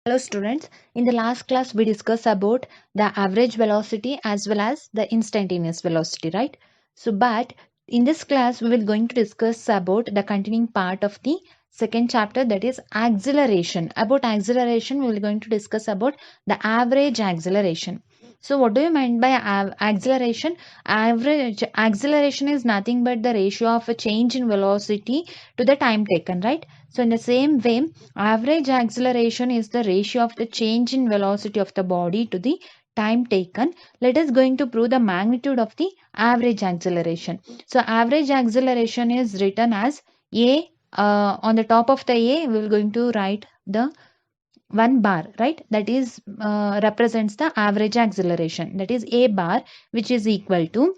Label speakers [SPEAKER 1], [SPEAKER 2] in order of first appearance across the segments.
[SPEAKER 1] Hello students, in the last class we discussed about the average velocity as well as the instantaneous velocity, right? But in this class we will going to discuss about the continuing part of the second chapter, that is acceleration. About acceleration we will going to discuss about the average acceleration. So what do you mean by acceleration? Average acceleration is nothing but the ratio of a change in velocity to the time taken, right? So in the same way, average acceleration is the ratio of the change in velocity of the body to the time taken. Let us going to prove the magnitude of the average acceleration. So average acceleration is written as A. On the top of the A, we will going to write the one bar, right? That is represents the average acceleration. That is A bar, which is equal to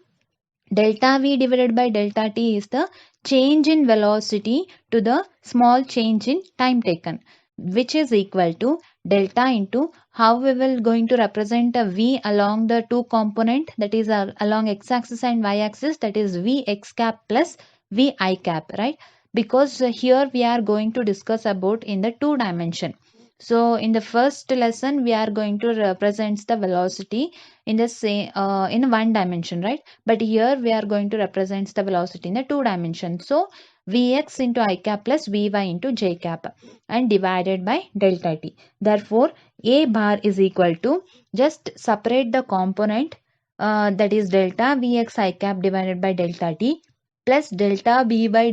[SPEAKER 1] delta V divided by delta T is the change in velocity to the small change in time taken, which is equal to delta into how we will going to represent a V along the two component, that is along x axis and y axis, that is V x cap plus V I cap, right? Because here we are going to discuss about in the two dimension. So in the first lesson we are going to represent the velocity in the same in one dimension, right? But here we are going to represent the velocity in the two dimensions. So Vx into I cap plus Vy into j cap and divided by delta t. Therefore, A bar is equal to, just separate the component, that is delta Vx I cap divided by delta t plus delta Vy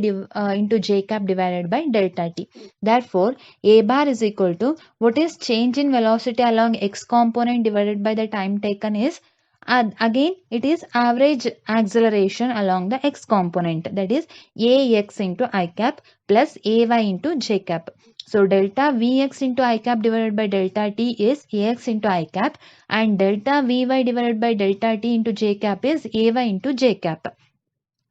[SPEAKER 1] into j cap divided by delta t. Therefore, A bar is equal to, what is change in velocity along x component divided by the time taken is, and again it is average acceleration along the x component, that is ax into I cap plus ay into j cap. So delta Vx into I cap divided by delta t is ax into I cap, and delta Vy divided by delta t into j cap is ay into j cap.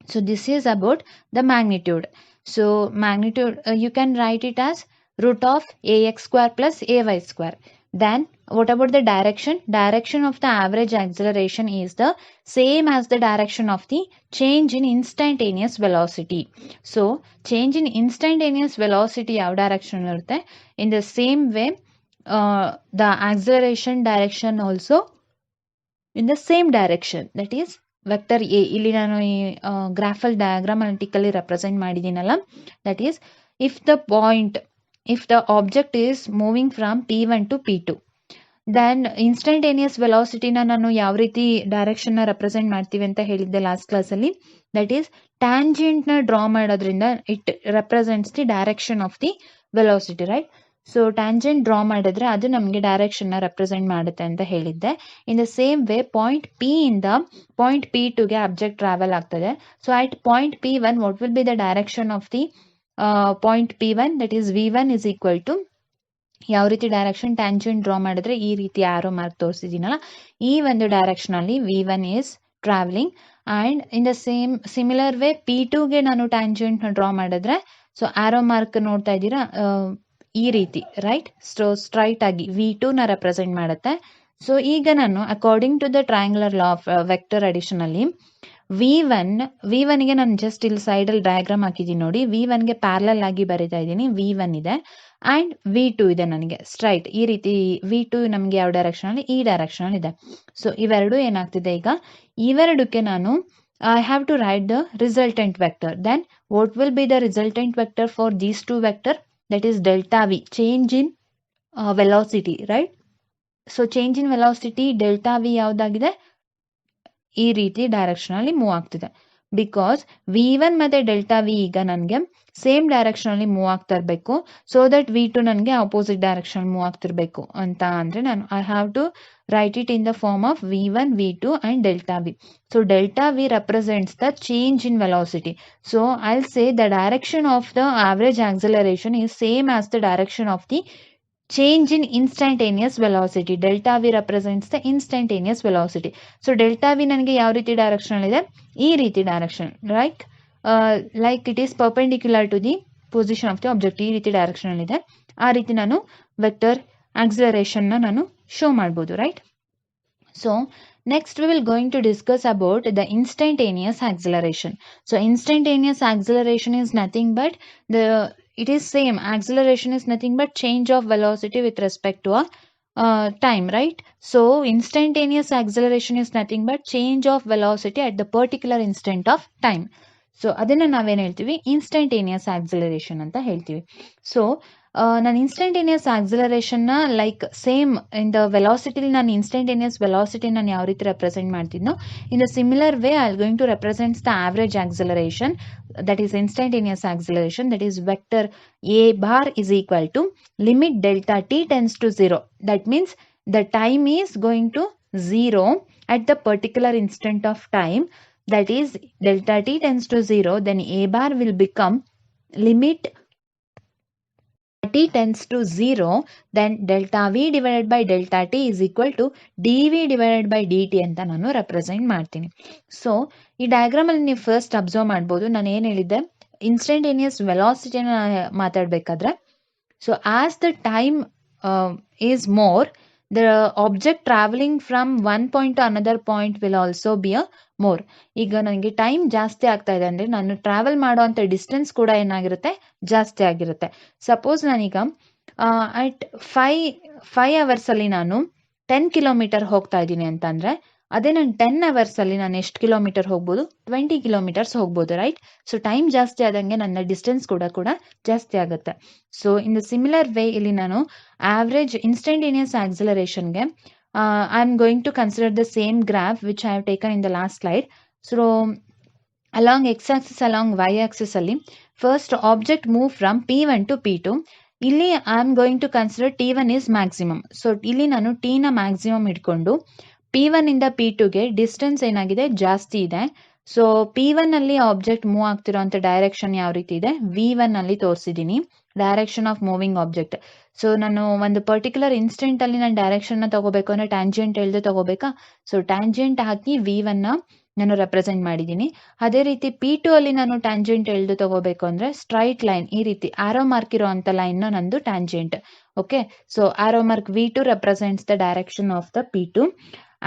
[SPEAKER 1] So this is about the magnitude. So magnitude, you can write it as root of ax square plus ay square. Then what about the direction? Direction of the average acceleration is the same as the direction of the change in instantaneous velocity. So change in instantaneous velocity ಯಾವ direction ಇರುತ್ತೆ? In the same way, the acceleration direction also in the same direction, that is vector A. ಇಲ್ಲಿ ನಾನು ಈ ಗ್ರಾಫಲ್ diagrammatically represent ಮಾಡಿದ್ದೀನಲ್ಲ, that is if the object is moving from P1 to P2, then instantaneous ವೆಲಾಸಿಟಿನ ನಾನು ಯಾವ ರೀತಿ ಡೈರೆಕ್ಷನ್ನ represent ಮಾಡ್ತೀವಿ ಅಂತ ಹೇಳಿದ್ದೆ ಲಾಸ್ಟ್ ಕ್ಲಾಸಲ್ಲಿ. ದಟ್ ಈಸ್ ಟ್ಯಾಂಜೆಂಟ್ನ ಡ್ರಾ ಮಾಡೋದ್ರಿಂದ it represents the direction of the velocity, right? So tangent draw ಮಾಡಿದ್ರೆ ಅದು ನಮಗೆ ಡೈರೆಕ್ಷನ್ನ ರೆಪ್ರೆಸೆಂಟ್ ಮಾಡುತ್ತೆ ಅಂತ ಹೇಳಿದ್ದೆ. In the same way point P ಇಂದ ಪಾಯಿಂಟ್ P2ಗೆ ಆಬ್ಜೆಕ್ಟ್ ಟ್ರಾವೆಲ್ ಆಗ್ತದೆ. So at point P1 what will be the direction of the point P1, that is V1 is equal to, ಯಾವ ರೀತಿ ಡೈರೆಕ್ಷನ್ ಟ್ಯಾಂಜೆಂಟ್ ಡ್ರಾ ಮಾಡಿದ್ರೆ ಈ ರೀತಿ arrow mark ತೋರಿಸಿದ್ದೀನಲ್ಲ, ಈ ಒಂದು ಡೈರೆಕ್ಷನ್ ಅಲ್ಲಿ V1 is traveling. And in the similar way P2ಗೆ ನಾನು ಟ್ಯಾಂಜೆಂಟ್ ಡ್ರಾ ಮಾಡಿದ್ರೆ, ಸೊ ಆರೋ ಮಾರ್ಕ್ ನೋಡ್ತಾ ಇದ್ದೀರಾ ಈ ರೀತಿ, ರೈಟ್? ಸ್ಟ್ರೈಟ್ ಆಗಿ V2 ನ ರೆಪ್ರೆಸೆಂಟ್ ಮಾಡುತ್ತೆ. ಸೊ ಈಗ ನಾನು according to the triangular law of vector addition ಅಲ್ಲಿ V1ಗೆ ನಾನು ಜಸ್ಟ್ ಇಲ್ಲಿ ಸೈಡಲ್ಲಿ ಡಯಾಗ್ರಾಮ್ ಹಾಕಿದ್ದೀನಿ ನೋಡಿ. V1ಗೆ ಪ್ಯಾರಲಲ್ ಆಗಿ ಬರೀತಾ ಇದ್ದೀನಿ. V1 ಇದೆ ಅಂಡ್ V2 ಇದೆ ನನಗೆ ಸ್ಟ್ರೈಟ್ ಈ ರೀತಿ. V2 ನಮಗೆ ಯಾವ ಡೈರೆಕ್ಷನ್ ಅಲ್ಲಿ? ಈ ಡೈರೆಕ್ಷನ್ ಅಲ್ಲಿ ಇದೆ. ಸೊ ಇವೆರಡು ಏನಾಗ್ತಿದೆ ಈಗ, ಇವೆರಡಕ್ಕೆ ನಾನು I have to write the resultant vector. Then what will be the resultant vector for these two vector? That is delta V, change in velocity, right? So change in velocity delta V ಯಾವುದಾಗಿದೆ? ಈ ರೀತಿ direction ಅಲ್ಲಿ move ಆಗ್ತಿದೆ. Because V1 ಮತ್ತೆ delta V ಈಗ ನನಗೆ same direction ಅಲ್ಲಿ move ಆಗ್ತಾ ಇರಬೇಕು. ಸೊ ದಟ್ V2 ನನಗೆ ಅಪೋಸಿಟ್ ಡೈರೆಕ್ಷನ್ ಮೂವ್ ಆಗ್ತಿರ್ಬೇಕು ಅಂತ ಅಂದ್ರೆ ನಾನು I have to write it in the form of V1, V2 and delta V. So delta V represents the change in velocity. So I'll say the direction of the average acceleration is same as the direction of the change in instantaneous velocity. Delta V represents the instantaneous velocity. So delta V ನನಗೆ ಯಾವ ರೀತಿ direction ಇದೆ? ಈ ರೀತಿ direction, right? Like it is perpendicular to the position of the object, ಈ ರೀತಿ direction ಇದೆ. ಆ ರೀತಿ ನಾನು ವೆಕ್ಟರ್ ಆಕ್ಸಲರೇಷನ್ನ ನಾನು ಶೋ ಮಾಡ್ಬೋದು, right? So next we will going to discuss about the instantaneous acceleration. So instantaneous acceleration is nothing but it is same. Acceleration is nothing but change of velocity with respect to a time, right? So instantaneous acceleration is nothing but change of velocity at the particular instant of time. So ಅದನ್ನು ನಾವೇನು ಹೇಳ್ತೀವಿ, instantaneous acceleration ಅಂತ ಹೇಳ್ತೀವಿ. So ನಾನು instantaneous ಆಕ್ಸಿಲರೇಷನ್ನ like same in the ವೆಲಾಸಿಟಿಲಿ ನಾನು instantaneous velocity ನಾನು ಯಾವ ರೀತಿ ರೆಪ್ರೆಸೆಂಟ್ ಮಾಡ್ತಿದ್ನೋ, in the similar way I going to represents the average acceleration, that is instantaneous acceleration, that is vector a bar is equal to limit delta t tends to 0. That means the time is going to 0 at the particular instant of time, that is delta t tends to 0, then a bar will become limit t tends to 0, then delta v divided by delta t is equal to dv divided by dt ಅಂತ ನಾನು represent ಮಾಡ್ತೀನಿ. So ಈ diagram ಅಲ್ಲಿ ನೀವು first observe ಮಾಡ್ಬೋದು, ನಾನು ಏನು ಹೇಳಿದ್ದೆ, ಇನ್ಸ್ಟಂಟೇನಿಯಸ್ ವೆಲಾಸಿಟಿನ ಮಾತಾಡಬೇಕಾದ್ರೆ, so as the time is more, the object traveling from one point to another point will also be a more. ಈಗ ನನಗೆ ಟೈಮ್ ಜಾಸ್ತಿ ಆಗ್ತಾ ಇದೆ ಅಂದರೆ ನಾನು ಟ್ರಾವೆಲ್ ಮಾಡೋವಂಥ ಡಿಸ್ಟೆನ್ಸ್ ಕೂಡ ಏನಾಗಿರುತ್ತೆ, ಜಾಸ್ತಿ ಆಗಿರುತ್ತೆ. ಸಪೋಸ್ ನಾನೀಗ ಅಟ್ 5 ಅವರ್ಸಲ್ಲಿ ನಾನು 10 ಕಿಲೋಮೀಟರ್ ಹೋಗ್ತಾ ಇದ್ದೀನಿ ಅಂತಂದರೆ, ಅದೇ ನಾನು 10 ಅವರ್ಸಲ್ಲಿ ನಾನು ಎಷ್ಟು ಕಿಲೋಮೀಟರ್ ಹೋಗ್ಬೋದು, 20 ಕಿಲೋಮೀಟರ್ಸ್ ಹೋಗ್ಬೋದು, ರೈಟ್? ಸೊ ಟೈಮ್ ಜಾಸ್ತಿ ಆದಂಗೆ ನನ್ನ ಡಿಸ್ಟೆನ್ಸ್ ಕೂಡ ಜಾಸ್ತಿ ಆಗುತ್ತೆ. So in the similar way ಇಲ್ಲಿ ನಾನು ಆವ್ರೇಜ್ ಇನ್ಸ್ಟಂಟೇನಿಯಸ್ ಆಕ್ಸಿಲರೇಷನ್ಗೆ I am going to consider the same graph which I have taken in the last slide. So along x axis along y axis ಅಲ್ಲಿ first object move from P1 to P2. ಇಲ್ಲಿ I am going to consider T1 is maximum. So ಇಲ್ಲಿ ನಾನು ಟಿನ maximum ಇಟ್ಕೊಂಡು P1 ಇಂದ P2ಗೆ distance ಏನಾಗಿದೆ, ಜಾಸ್ತಿ ಇದೆ. So P1 ಅಲ್ಲಿ ಆಬ್ಜೆಕ್ಟ್ ಮೂವ್ ಆಗ್ತಿರೋಂಥ ಡೈರೆಕ್ಷನ್ ಯಾವ ರೀತಿ ಇದೆ, V1 ಅಲ್ಲಿ ತೋರಿಸಿದ್ದೀನಿ, direction of moving object. So ನಾನು ಒಂದು ಪರ್ಟಿಕ್ಯುಲರ್ ಇನ್ಸ್ಟೆಂಟ್ ಅಲ್ಲಿ ನಾನು ಡೈರೆಕ್ಷನ್ನ ತಗೋಬೇಕು ಅಂದರೆ ಟ್ಯಾಂಜೆಂಟ್ ಎಳ್ದು ತಗೋಬೇಕಾ, ಸೊ ಟ್ಯಾಂಜೆಂಟ್ ಹಾಕಿ V1ನ ನಾನು ರೆಪ್ರೆಸೆಂಟ್ ಮಾಡಿದ್ದೀನಿ. ಅದೇ ರೀತಿ P2 ಅಲ್ಲಿ ನಾನು ಟ್ಯಾಂಜೆಂಟ್ ಎಳ್ದು ತಗೋಬೇಕು ಅಂದರೆ ಸ್ಟ್ರೈಟ್ ಲೈನ್, ಈ ರೀತಿ ಆರೋ ಮಾರ್ಕ್ ಇರೋ ಅಂಥ ಲೈನ್ನ ನಂದು tangent. Okay, so arrow mark V2 represents the direction of the P2.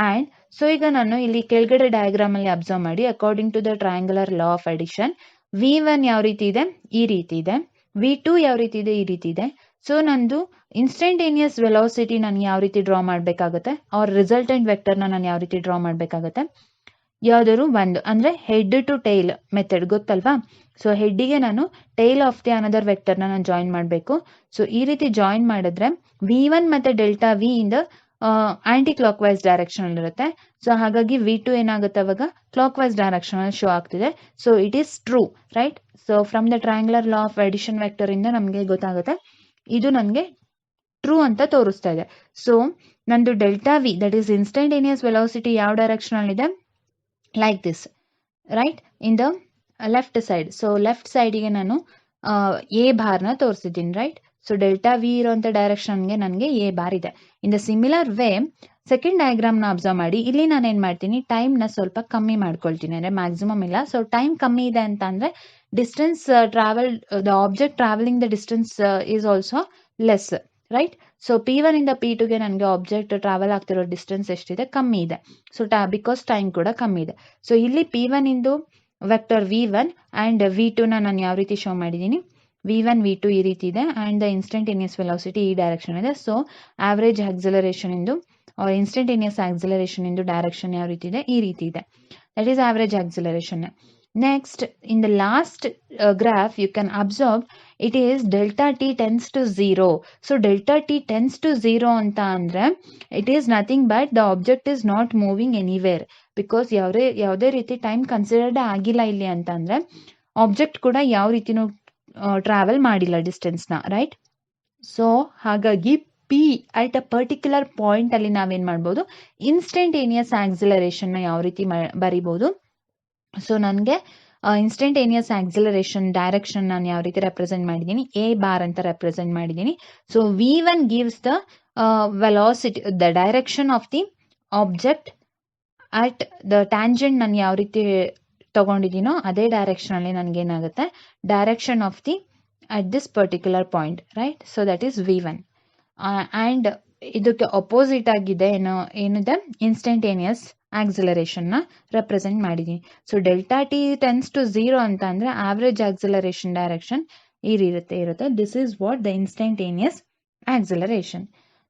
[SPEAKER 1] And so ಈಗ ನಾನು ಇಲ್ಲಿ ಕೆಳಗಡೆ ಡಯಾಗ್ರಾಮ್ ಅಲ್ಲಿ ಅಬ್ಸರ್ವ್ ಮಾಡಿ, according to the triangular law of addition, V1 ಯಾವ ರೀತಿ ಇದೆ, ಈ ರೀತಿ ಇದೆ, V2 ಯಾವ ರೀತಿ ಇದೆ, ಈ ರೀತಿ ಇದೆ. ಸೊ ನಂದು ಇನ್ಸ್ಟಂಟೇನಿಯಸ್ ವೆಲಾಸಿಟಿ ನಾನು ಯಾವ ರೀತಿ ಡ್ರಾ ಮಾಡಬೇಕಾಗುತ್ತೆ, ಅವ್ರ ರಿಸಲ್ಟೆಂಟ್ ವೆಕ್ಟರ್ನ ನಾನು ಯಾವ ರೀತಿ ಡ್ರಾ ಮಾಡಬೇಕಾಗುತ್ತೆ, ಯಾವುದಾದ್ರು ಒಂದು ಅಂದರೆ ಹೆಡ್ ಟು ಟೈಲ್ ಮೆಥಡ್ ಗೊತ್ತಲ್ವಾ. ಸೊ ಹೆಡ್ಡಿಗೆ ನಾನು ಟೈಲ್ ಆಫ್ ದಿ ಅನದರ್ ವೆಕ್ಟರ್ನ ನಾನು ಜಾಯಿನ್ ಮಾಡಬೇಕು. ಸೊ ಈ ರೀತಿ ಜಾಯಿನ್ ಮಾಡಿದ್ರೆ V1 ಮತ್ತು ಡೆಲ್ಟಾ ವಿ ಇಂದ ಆಂಟಿ ಕ್ಲಾಕ್ ವೈಸ್ ಡೈರೆಕ್ಷನ್ ಅಲ್ಲಿ ಇರುತ್ತೆ. ಸೊ ಹಾಗಾಗಿ V2 ಏನಾಗುತ್ತೆ ಅವಾಗ ಕ್ಲಾಕ್ ವೈಸ್ ಡೈರೆಕ್ಷನ್ ಅಲ್ಲಿ ಶೋ ಆಗ್ತಿದೆ. So it is true, right? So from the triangular law of addition vector ಇಂದ ನಮಗೆ ಗೊತ್ತಾಗುತ್ತೆ ಇದು ನನಗೆ ಟ್ರೂ ಅಂತ ತೋರಿಸ್ತಾ ಇದೆ. ಸೊ ನಂದು delta V, that is instantaneous velocity, ಯಾವ ಡೈರೆಕ್ಷನ್ ಅಲ್ಲಿ ಇದೆ, like this, right? In the left side. So left ಸೈಡಿಗೆ ನಾನು ಎ ಬಾರ್ನ ತೋರಿಸಿದ್ದೀನಿ, ರೈಟ್? ಸೊ ಡೆಲ್ಟಾ ವಿ ಇರೋಂಥ ಡೈರೆಕ್ಷನ್ಗೆ ನನಗೆ ಎ ಬಾರ್ ಇದೆ. In the similar way second ಡಯಾಗ್ರಾಮ್ನ ಅಬ್ಸರ್ವ್ ಮಾಡಿ, ಇಲ್ಲಿ ನಾನು ಏನು ಮಾಡ್ತೀನಿ, ಟೈಮ್ನ ಸ್ವಲ್ಪ ಕಮ್ಮಿ ಮಾಡ್ಕೊಳ್ತೀನಿ, ಅಂದರೆ ಮ್ಯಾಕ್ಸಿಮಮ್ ಇಲ್ಲ. ಸೊ ಟೈಮ್ ಕಮ್ಮಿ ಇದೆ ಅಂತ ಅಂದರೆ distance travel, the object travelling the distance is also less, right? So P1 ಇಂದ P2ಗೆ ನನಗೆ ಆಬ್ಜೆಕ್ಟ್ ಟ್ರಾವೆಲ್ ಆಗ್ತಿರೋ ಡಿಸ್ಟೆನ್ಸ್ ಎಷ್ಟಿದೆ, ಕಮ್ಮಿ ಇದೆ. ಸೊ ಬಿಕಾಸ್ ಟೈಮ್ ಕೂಡ ಕಮ್ಮಿ ಇದೆ. ಸೊ ಇಲ್ಲಿ P1 into vector V1 and V2ನ ನಾನು ಯಾವ ರೀತಿ ಶೋ ಮಾಡಿದ್ದೀನಿ, V1 V2 ಈ ರೀತಿ ಇದೆ, ಆ್ಯಂಡ್ ದ ಇನ್ಸ್ಟಂಟೇನಿಯಸ್ ವೆಲಾಸಿಟಿ ಈ ಡೈರೆಕ್ಷನ್ ಇದೆ. ಸೊ ಆವ್ರೇಜ್ ಆಕ್ಸಿಲರೇಷನ್ ಇಂದು ಇನ್ಸ್ಟಂಟೇನಿಯಸ್ ಆಕ್ಸಿಲರೇಷನ್ ಇಂದು ಡೈರೆಕ್ಷನ್ ಯಾವ ರೀತಿ ಇದೆ, ಈ ರೀತಿ ಇದೆ. That is average acceleration. Next, in the last graph, you can observe it is delta t tends to 0. So delta t tends to 0 anta andre it is nothing but the object is not moving anywhere, because ಯಾವುದೇ ರೀತಿ time considered ಆಗಿಲ್ಲ ಇಲ್ಲಿ ಅಂತ ಅಂದ್ರೆ object ಕೂಡ ಯಾವ ರೀತಿನೂ travel ಮಾಡಿಲ್ಲ ಡಿಸ್ಟೆನ್ಸ್ನ, right? So ಹಾಗಾಗಿ P at a particular point ಅಲ್ಲಿ ನಾವೇನ್ ಮಾಡ್ಬೋದು, ಇನ್ಸ್ಟಂಟೇನಿಯಸ್ ಆಕ್ಸಿಲರೇಷನ್ನ ಯಾವ ರೀತಿ ಬರಿಬೋದು. ಸೊ ನನಗೆ ಇನ್ಸ್ಟಂಟೇನಿಯಸ್ ಆಕ್ಸಿಲರೇಷನ್ ಡೈರೆಕ್ಷನ್ ನಾನು ಯಾವ ರೀತಿ ರೆಪ್ರೆಸೆಂಟ್ ಮಾಡಿದ್ದೀನಿ, ಎ ಬಾರ್ ಅಂತ ರೆಪ್ರೆಸೆಂಟ್ ಮಾಡಿದ್ದೀನಿ. So V1 gives the velocity, the direction of the object at the tangent ನಾನು ಯಾವ ರೀತಿ ತಗೊಂಡಿದ್ದೀನೋ ಅದೇ ಡೈರೆಕ್ಷನ್ ಅಲ್ಲಿ ನನಗೇನಾಗುತ್ತೆ, direction of the at this particular point, right? So that is V1. And ಇದಕ್ಕೆ ಅಪೋಸಿಟ್ ಆಗಿದೆ ಏನಿದೆ, ಇನ್ಸ್ಟಂಟೇನಿಯಸ್ ಆಕ್ಸಿಲರೇಷನ್ನ ರೆಪ್ರೆಸೆಂಟ್ ಮಾಡಿದ್ದೀನಿ. So delta T tends to 0 ಅಂತ ಅಂದರೆ ಆವ್ರೇಜ್ ಆಕ್ಸಿಲರೇಷನ್ ಡೈರೆಕ್ಷನ್, ಇರುತ್ತೆ. This is what the instantaneous acceleration.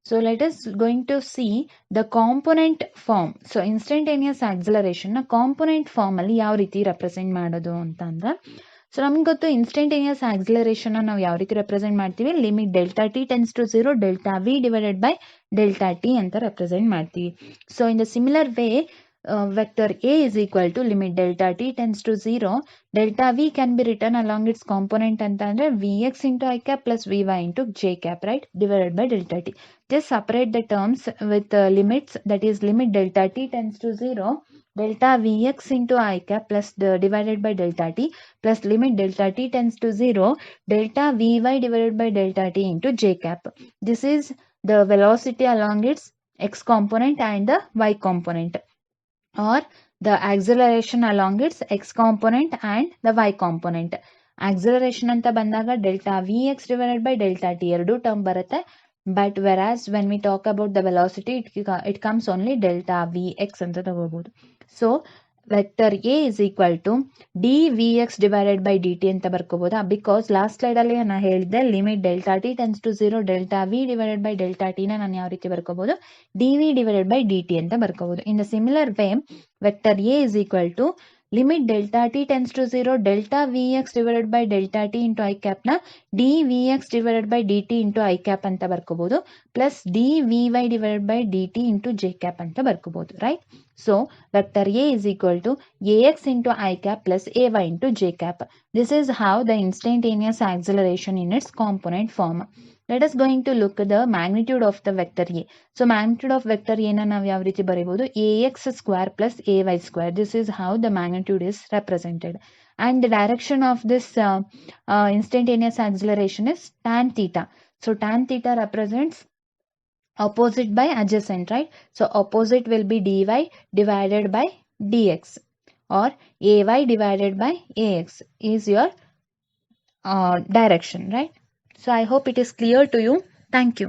[SPEAKER 1] So let us going to see the component form. So instantaneous acceleration ನ component form ಅಲ್ಲಿ ಯಾವ ರೀತಿ represent ಮಾಡೋದು ಅಂತ ಅಂದ್ರೆ, ಸೊ ನಮ್ಗೆ ಗೊತ್ತು ಇನ್ಸ್ಟಂಟೇನಿಯಸ್ ಆಕ್ಸಿಲರೇಷನ್ ನಾವು ಯಾವ ರೀತಿ ರೆಪ್ರೆಸೆಂಟ್ ಮಾಡ್ತೀವಿ, limit delta T tends to 0 delta V divided by delta T ಅಂತ ರೆಪ್ರೆಸೆಂಟ್ ಮಾಡ್ತೀವಿ. So in the similar way vector A is equal to limit delta t tends to 0 delta v can be written along its component ಅಂತ ಅಂದ್ರೆ vx into I cap plus vy into j cap, right, divided by delta t. Just separate the terms with limits, that is limit delta t tends to 0 delta vx into I cap plus divided by delta t plus limit delta t tends to 0 delta vy divided by delta t into j cap. This is the velocity along its x component and the y component, or the acceleration along its x component and the y component. Acceleration anta bandaga delta vx divided by delta t eradu term barutte, but whereas when we talk about the velocity it comes only delta vx anta tagobodu. So vector A is equal to dvx divided by dt ಅಂತ ಬರ್ಕೋಬೋದಾ, because last slide ಅಲ್ಲಿ ನಾನು ಹೇಳಿದ್ದೆ limit delta T tends to 0 delta V divided by delta T ನ ನಾನು ಯಾವ ರೀತಿ ಬರ್ಕೋಬಹುದು, dv divided by dt ಅಂತ ಬರ್ಕೋಬಹುದು. In the similar way vector A is equal to limit delta t tends to 0 delta vx divided by delta t into I cap ನ dvx divided by dt into I cap ಅಂತ ಬರ್ಕೋಬಹುದು, plus dvy divided by dt into j cap ಅಂತ ಬರ್ಕೋಬಹುದು, right. So vector A is equal to ax into I cap plus ay into j cap. This is how the instantaneous acceleration in its component form. Let us going to look at the magnitude of the vector A. So magnitude of vector A na ನಾವು ಯಾವ ರೀತಿ ಬರೆಯಬಹುದು, ax square plus ay square. This is how the magnitude is represented. And the direction of this instantaneous acceleration is tan theta. So tan theta represents opposite by adjacent, right? So opposite will be dy divided by dx, or ay divided by ax is your direction, right? So I hope it is clear to you. Thank you.